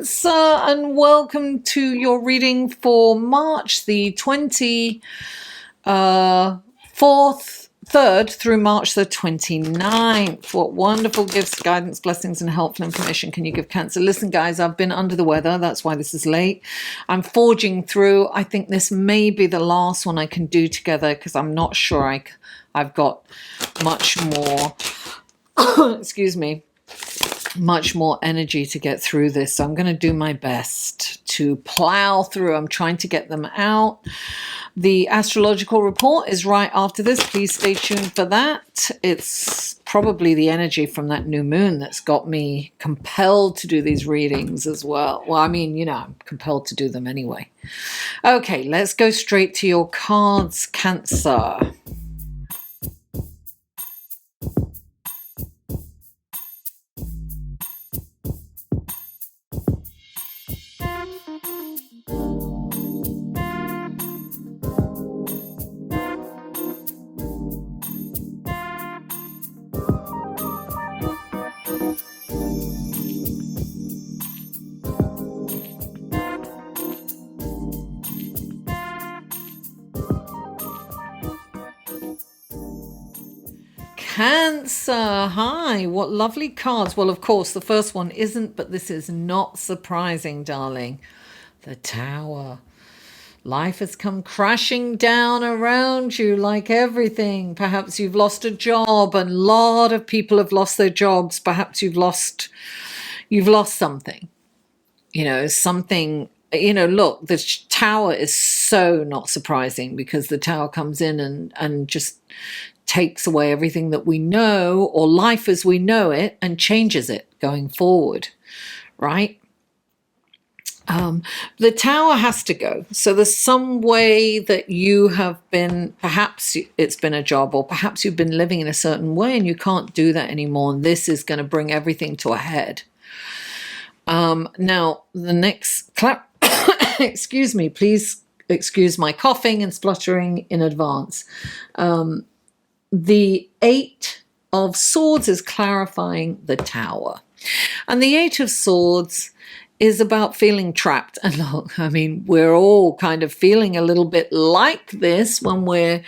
Cancer, and welcome to your reading for March the 24th, 3rd through March the 29th. What wonderful gifts, guidance, blessings, and helpful information can you give Cancer? Listen, guys, I've been under the weather. That's why this is late. I'm forging through. I think this may be the last one I can do together because I'm not sure I've got much more, excuse me, much more energy to get through this. So I'm going to do my best to plow through. I'm trying to get them out. The astrological report is right after this. Please stay tuned for that. It's probably the energy from that new moon that's got me compelled to do these readings as well. Well, I mean, you know, I'm compelled to do them anyway. Okay, let's go straight to your cards, Cancer. Cancer, hi, what lovely cards. Well, of course, the first one isn't, but this is not surprising, darling. The Tower. Life has come crashing down around you like everything. Perhaps you've lost a job, and a lot of people have lost their jobs. Perhaps you've lost something. You know, something, you know, look, the Tower is so not surprising because the Tower comes in and just takes away everything that we know, or life as we know it, and changes it going forward, right? The Tower has to go. So there's some way that you have been, perhaps it's been a job, or perhaps you've been living in a certain way and you can't do that anymore, and this is going to bring everything to a head. Now, the next clap, excuse me, please excuse my coughing and spluttering in advance. The Eight of Swords is clarifying the Tower. And the Eight of Swords is about feeling trapped. And look, I mean, we're all kind of feeling a little bit like this when we're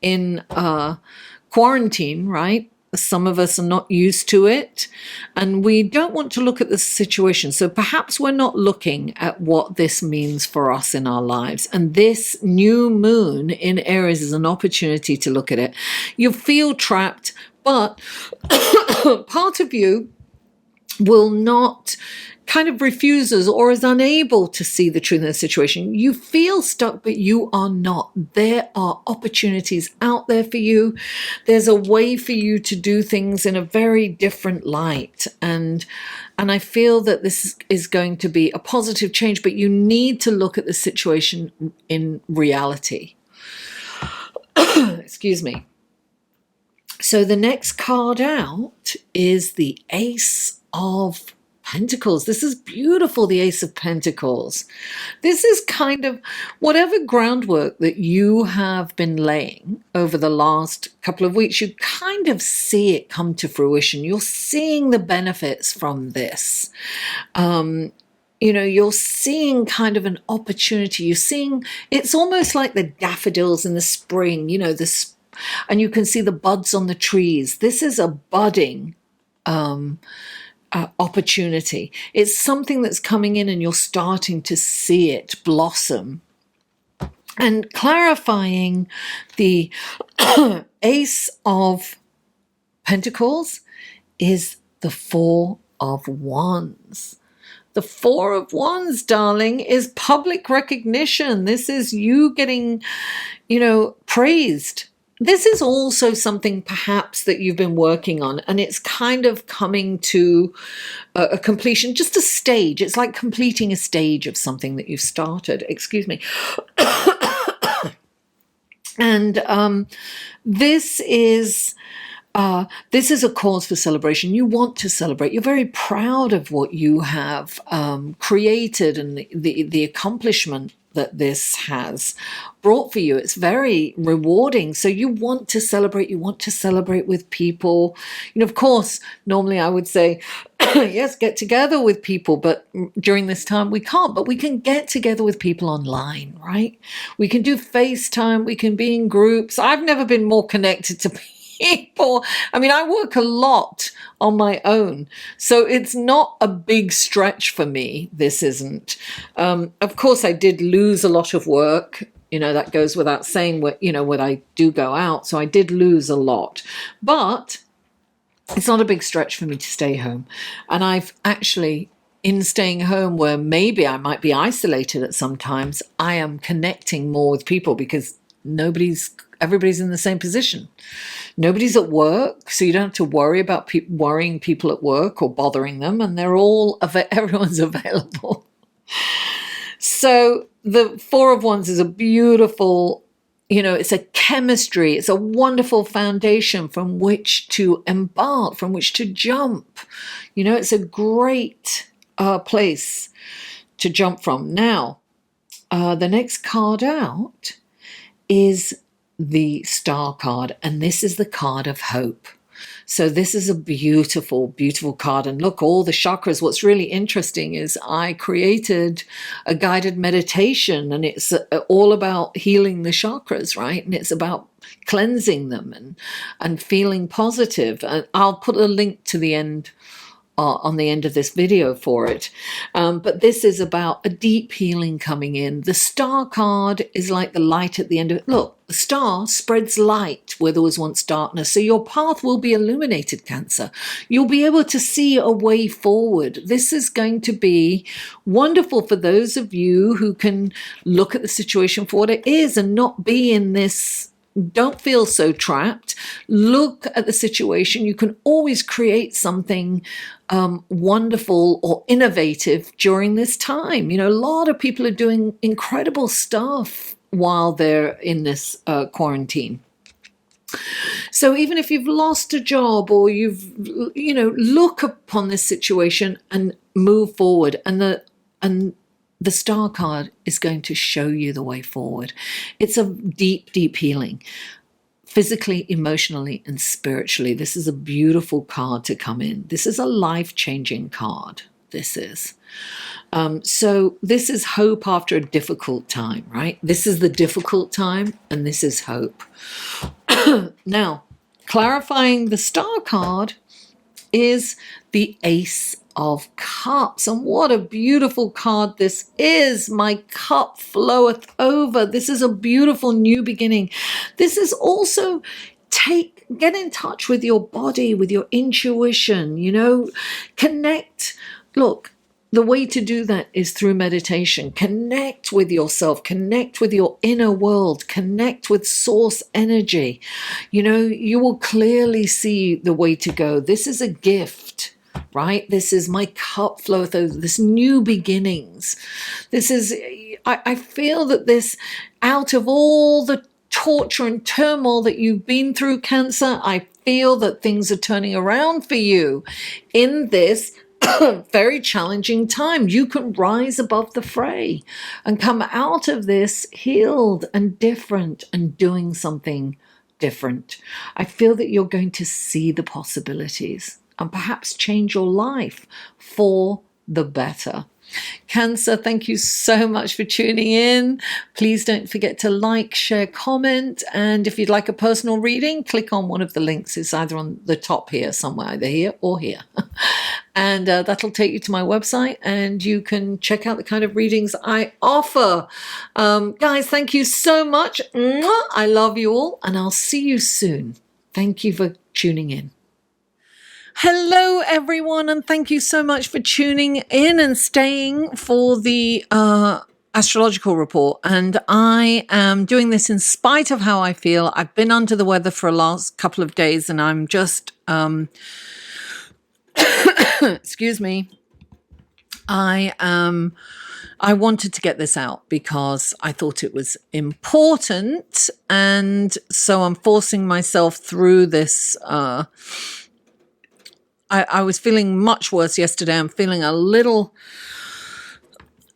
in quarantine, right? Some of us are not used to it, and we don't want to look at the situation. So perhaps we're not looking at what this means for us in our lives. And this new moon in Aries is an opportunity to look at it. You feel trapped, but part of you will not, kind of refuses or is unable to see the truth in the situation. You feel stuck, but you are not. There are opportunities out there for you. There's a way for you to do things in a very different light. And I feel that this is going to be a positive change, but you need to look at the situation in reality. Excuse me. So the next card out is the Ace of Pentacles. This is beautiful, the Ace of Pentacles. This is kind of whatever groundwork that you have been laying over the last couple of weeks, you kind of see it come to fruition. You're seeing the benefits from this. You know, you're seeing kind of an opportunity. You're seeing, it's almost like the daffodils in the spring, you know, and you can see the buds on the trees. This is a budding opportunity. It's something that's coming in and you're starting to see it blossom. And clarifying the Ace of Pentacles is the Four of Wands. The Four of Wands, darling, is public recognition. This is you getting, you know, praised. This is also something perhaps that you've been working on, and it's kind of coming to a completion, just a stage. It's like completing a stage of something that you've started. Excuse me. And this is a cause for celebration. You want to celebrate. You're very proud of what you have created and the accomplishment that this has brought for you. It's very rewarding. So you want to celebrate. You want to celebrate with people. Of course, normally I would say, yes, get together with people, but during this time we can't. But we can get together with people online, right? We can do FaceTime. We can be in groups. I've never been more connected to people. I mean, I work a lot on my own, so it's not a big stretch for me. This isn't. Of course, I did lose a lot of work. That goes without saying. When I do go out, so I did lose a lot, but it's not a big stretch for me to stay home. And I've actually, in staying home, where maybe I might be isolated at some times, I am connecting more with people because everybody's in the same position. Nobody's at work, so you don't have to worry about worrying people at work or bothering them, and everyone's available. So the Four of Wands is a beautiful, it's a chemistry. It's a wonderful foundation from which to embark, from which to jump. It's a great place to jump from. Now, the next card out is the Star card, and this is the card of hope. So this is a beautiful, beautiful card. And look, all the chakras. What's really interesting is I created a guided meditation, and it's all about healing the chakras, right? And it's about cleansing them and feeling positive. And I'll put a link to the end on the end of this video for it. But this is about a deep healing coming in. The Star card is like the light at the end of it. Look, the star spreads light where there was once darkness. So your path will be illuminated, Cancer. You'll be able to see a way forward. This is going to be wonderful for those of you who can look at the situation for what it is and not be in this. Don't feel so trapped. Look at the situation. You can always create something wonderful or innovative during this time. A lot of people are doing incredible stuff while they're in this quarantine. So even if you've lost a job or look upon this situation and move forward, and the Star card is going to show you the way forward. It's a deep, deep healing, physically, emotionally, and spiritually. This is a beautiful card to come in. This is a life-changing card. This is. So this is hope after a difficult time, right? This is the difficult time, and this is hope. Now, clarifying the Star card is the Ace of Cups. And what a beautiful card this is. My cup floweth over. This is a beautiful new beginning. This is also get in touch with your body, with your intuition, connect. Look, the way to do that is through meditation. Connect with yourself, connect with your inner world, connect with source energy. You will clearly see the way to go. This is a gift, right? This is my cup floweth over, this new beginnings. This is, I feel that this, out of all the torture and turmoil that you've been through, Cancer, I feel that things are turning around for you in this very challenging time. You can rise above the fray and come out of this healed and different and doing something different. I feel that you're going to see the possibilities and perhaps change your life for the better. Cancer, thank you so much for tuning in. Please don't forget to like, share, comment. And if you'd like a personal reading, click on one of the links. It's either on the top here somewhere, either here or here. And that'll take you to my website, and you can check out the kind of readings I offer. Guys, thank you so much. I love you all, and I'll see you soon. Thank you for tuning in. Hello, everyone, and thank you so much for tuning in and staying for the astrological report. And I am doing this in spite of how I feel. I've been under the weather for the last couple of days, and I'm just, excuse me. I wanted to get this out because I thought it was important, and so I'm forcing myself through this. I was feeling much worse yesterday. I'm feeling a little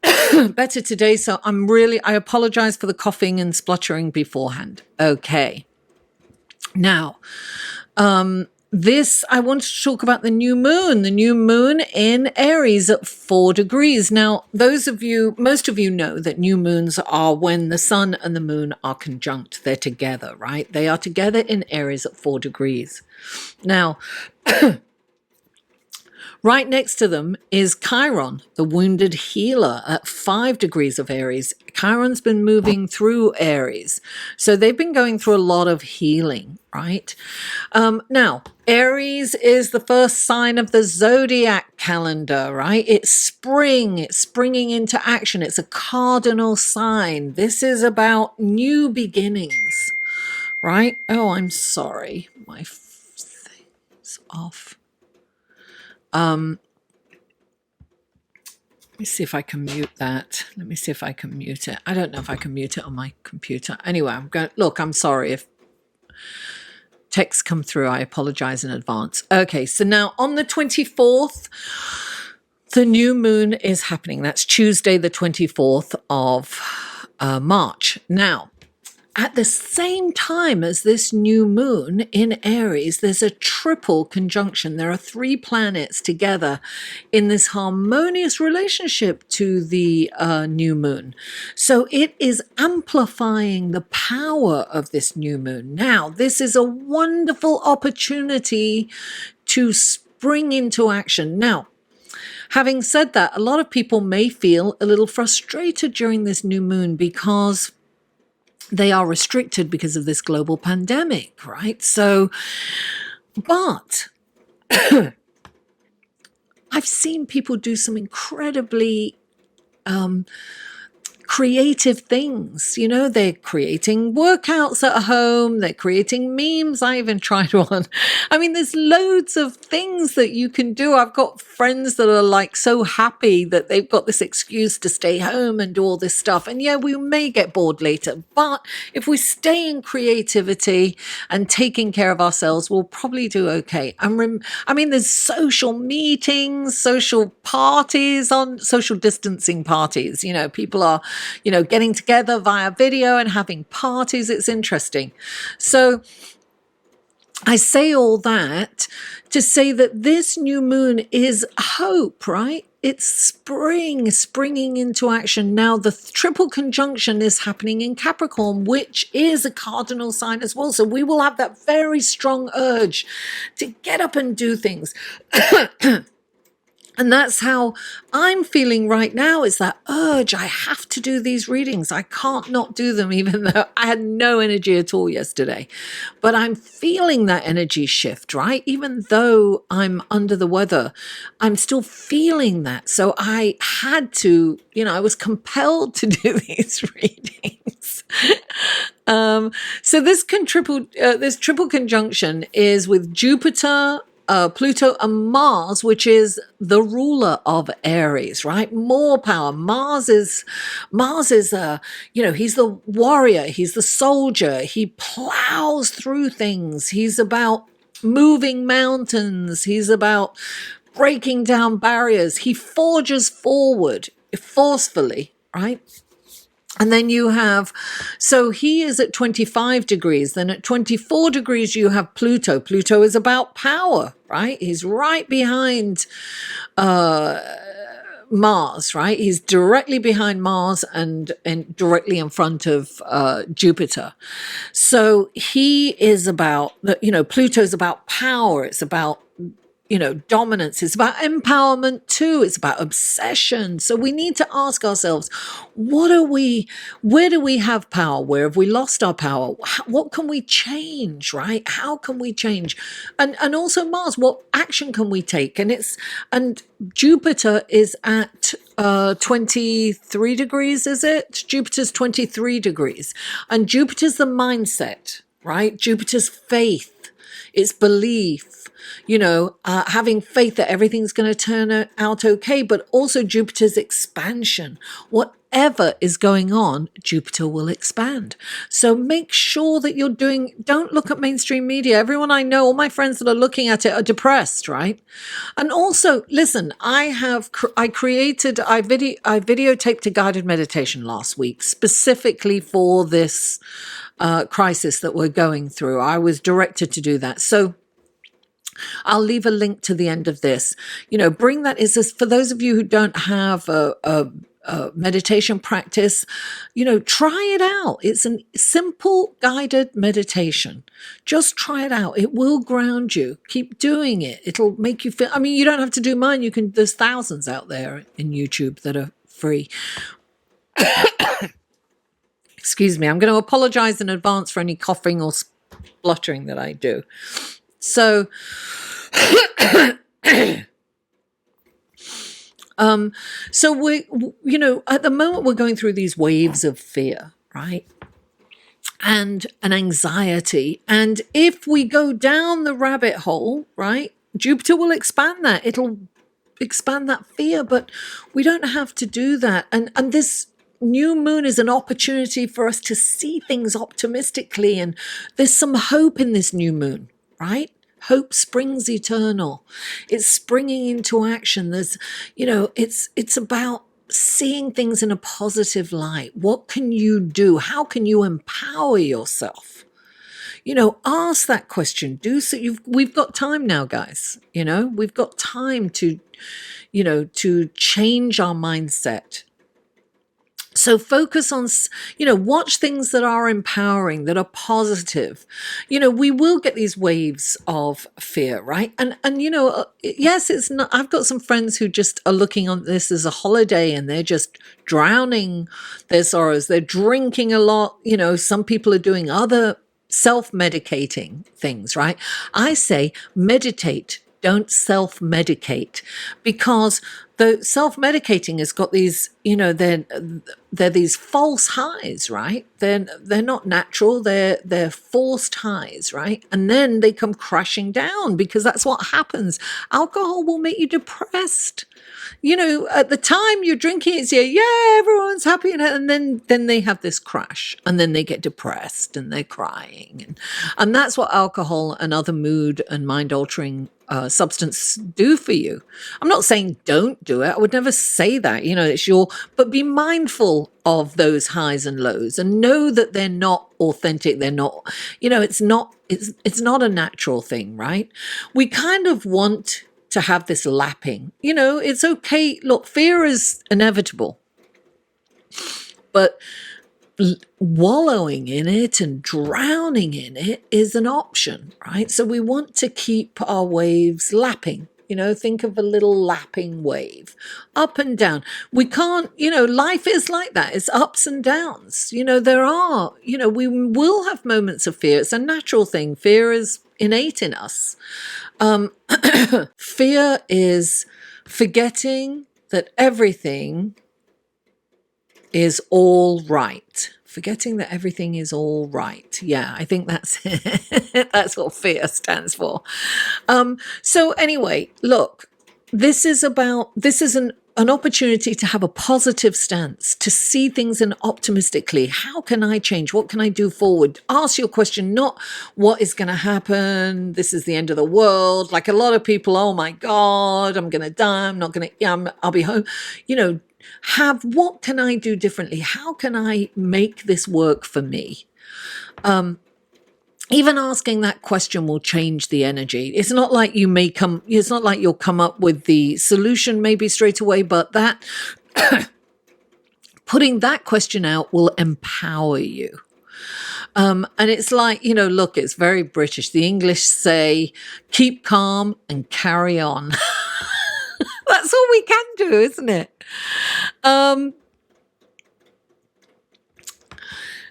better today. So I apologize for the coughing and spluttering beforehand. Okay. Now, I want to talk about the new moon in Aries at 4 degrees. Now, most of you know that new moons are when the sun and the moon are conjunct. They're together, right? They are together in Aries at 4 degrees. Now, right next to them is Chiron, the wounded healer at 5 degrees of Aries. Chiron's been moving through Aries. So they've been going through a lot of healing, right? Now, Aries is the first sign of the zodiac calendar, right? It's spring. It's springing into action. It's a cardinal sign. This is about new beginnings, right? Oh, I'm sorry. My thing's off. Let me see if I can mute that. Let me see if I can mute it. I don't know if I can mute it on my computer. Anyway, I'm sorry if texts come through. I apologize in advance. Okay, so now on the 24th, the new moon is happening. That's Tuesday, the 24th of March. Now, at the same time as this new moon in Aries, there's a triple conjunction. There are 3 planets together in this harmonious relationship to the new moon. So it is amplifying the power of this new moon. Now, this is a wonderful opportunity to spring into action. Now, having said that, a lot of people may feel a little frustrated during this new moon because they are restricted because of this global pandemic, right? So, but I've seen people do some incredibly creative things. You know, they're creating workouts at home, they're creating memes. I even tried one. I mean, there's loads of things that you can do. I've got friends that are like so happy that they've got this excuse to stay home and do all this stuff. And yeah, we may get bored later, but if we stay in creativity and taking care of ourselves, we'll probably do okay. I mean, there's social meetings, social parties, on social distancing parties. You know, people are getting together via video and having parties. It's interesting. So I say all that to say that this new moon is hope, right? It's springing into action. Now, the triple conjunction is happening in Capricorn, which is a cardinal sign as well. So we will have that very strong urge to get up and do things. And that's how I'm feeling right now, is that urge. I have to do these readings. I can't not do them, even though I had no energy at all yesterday. But I'm feeling that energy shift, right? Even though I'm under the weather, I'm still feeling that. So I had to, I was compelled to do these readings. So this triple conjunction is with Jupiter, Pluto and Mars, which is the ruler of Aries, right? More power. Mars is, he's the warrior. He's the soldier. He plows through things. He's about moving mountains. He's about breaking down barriers. He forges forward forcefully, right? And then so he is at 25 degrees. Then at 24 degrees, you have Pluto. Pluto is about power, right? He's right behind Mars, right? He's directly behind Mars and directly in front of Jupiter. So he is about, Pluto's about power. It's about dominance. It's about empowerment too. It's about obsession. So we need to ask ourselves, where do we have power? Where have we lost our power? What can we change, right? How can we change? And also Mars, what action can we take? And Jupiter is at 23 degrees, is it? Jupiter's 23 degrees. And Jupiter's the mindset, right? Jupiter's faith, it's belief, having faith that everything's going to turn out okay, but also Jupiter's expansion. whatever is going on, Jupiter will expand. So make sure that don't look at mainstream media. Everyone I know, all my friends that are looking at it are depressed, right? And also, listen, I videotaped a guided meditation last week specifically for this crisis that we're going through. I was directed to do that. So I'll leave a link to the end of this. Bring that. Is this for those of you who don't have a meditation practice? Try it out. It's a simple guided meditation. Just try it out. It will ground you. Keep doing it. It'll make you feel. I mean, you don't have to do mine. There's thousands out there in YouTube that are free. Excuse me. I'm going to apologize in advance for any coughing or spluttering that I do. So, we, at the moment we're going through these waves of fear, right? And an anxiety. And if we go down the rabbit hole, right, Jupiter will expand that. It'll expand that fear, but we don't have to do that. And this new moon is an opportunity for us to see things optimistically. And there's some hope in this new moon. Right? Hope springs eternal. It's springing into action. There's, it's about seeing things in a positive light. What can you do? How can you empower yourself? Ask that question. We've got time now, guys. We've got time to change our mindset. So focus on, watch things that are empowering, that are positive. We will get these waves of fear, right? And yes, it's not, I've got some friends who just are looking on this as a holiday and they're just drowning their sorrows. They're drinking a lot. Some people are doing other self-medicating things, right? I say meditate. Don't self-medicate, because the self-medicating has got these, they're these false highs, right? They're not natural. They're forced highs, right? And then they come crashing down because that's what happens. Alcohol will make you depressed. At the time you're drinking, it's everyone's happy, and then they have this crash, and then they get depressed and they're crying, and that's what alcohol and other mood and mind altering substance do for you. I'm not saying don't do it. I would never say that. It's but be mindful of those highs and lows, and know that they're not authentic. They're not. It's not a natural thing, right? We kind of want to have this lapping. It's okay. Look, fear is inevitable, but wallowing in it and drowning in it is an option, right? So we want to keep our waves lapping. Think of a little lapping wave, up and down. We can't, life is like that. It's ups and downs. There are, we will have moments of fear. It's a natural thing. Fear is innate in us. Fear is forgetting that everything is all right. Forgetting that everything is all right. Yeah, I think that's that's what fear stands for. So anyway, look, this is an opportunity to have a positive stance, to see things in optimistically. How can I change? What can I do forward? Ask your question, not what is going to happen. This is the end of the world. Like a lot of people, oh my God, I'm going to die. I'm not going to, I'll be home. Have what can I do differently? How can I make this work for me? Even asking that question will change the energy. It's not like it's not like you'll come up with the solution maybe straight away, but that putting that question out will empower you. And it's like, look, it's very British. The English say, keep calm and carry on. That's all we can do, isn't it?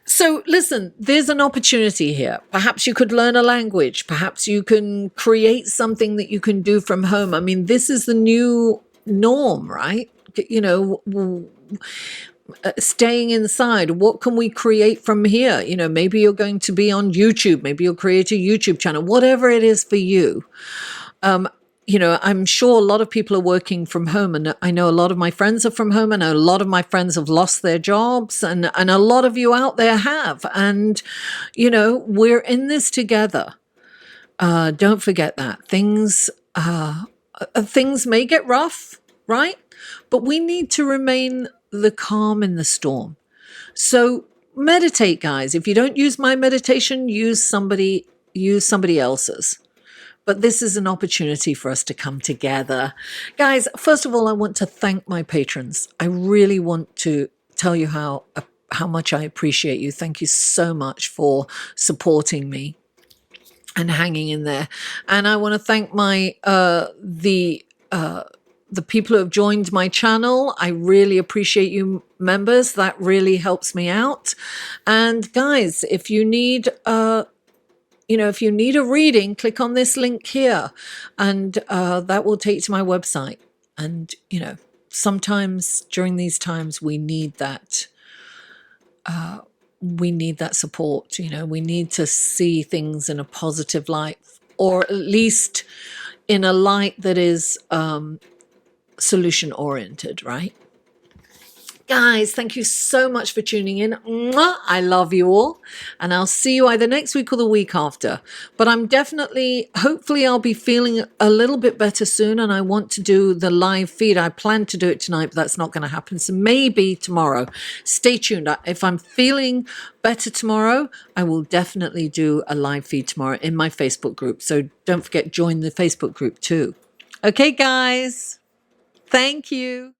So listen, there's an opportunity here. Perhaps you could learn a language. Perhaps you can create something that you can do from home. I mean, this is the new norm, right? Staying inside. What can we create from here? Maybe you're going to be on YouTube. Maybe you'll create a YouTube channel, whatever it is for you. you know, I'm sure a lot of people are working from home, and I know a lot of my friends are from home, and a lot of my friends have lost their jobs, and a lot of you out there have. And, you know, we're in this together. Don't forget that. Things may get rough, right? But we need to remain the calm in the storm. So meditate, guys. If you don't use my meditation, use somebody else's. But this is an opportunity for us to come together. Guys, first of all, I want to thank my patrons. I really want to tell you how much I appreciate you. Thank you so much for supporting me and hanging in there. And I want to thank my the people who have joined my channel. I really appreciate you members. That really helps me out. And guys, if you need if you need a reading, click on this link here, and that will take you to my website. And, you know, sometimes during these times, we need that. We need that support. You know, we need to see things in a positive light, or at least in a light that is solution oriented, right? Guys, thank you so much for tuning in. Mwah! I love you all. And I'll see you either next week or the week after. But I'm hopefully I'll be feeling a little bit better soon. And I want to do the live feed. I plan to do it tonight, but that's not going to happen. So maybe tomorrow. Stay tuned. If I'm feeling better tomorrow, I will definitely do a live feed tomorrow in my Facebook group. So don't forget, join the Facebook group too. Okay, guys. Thank you.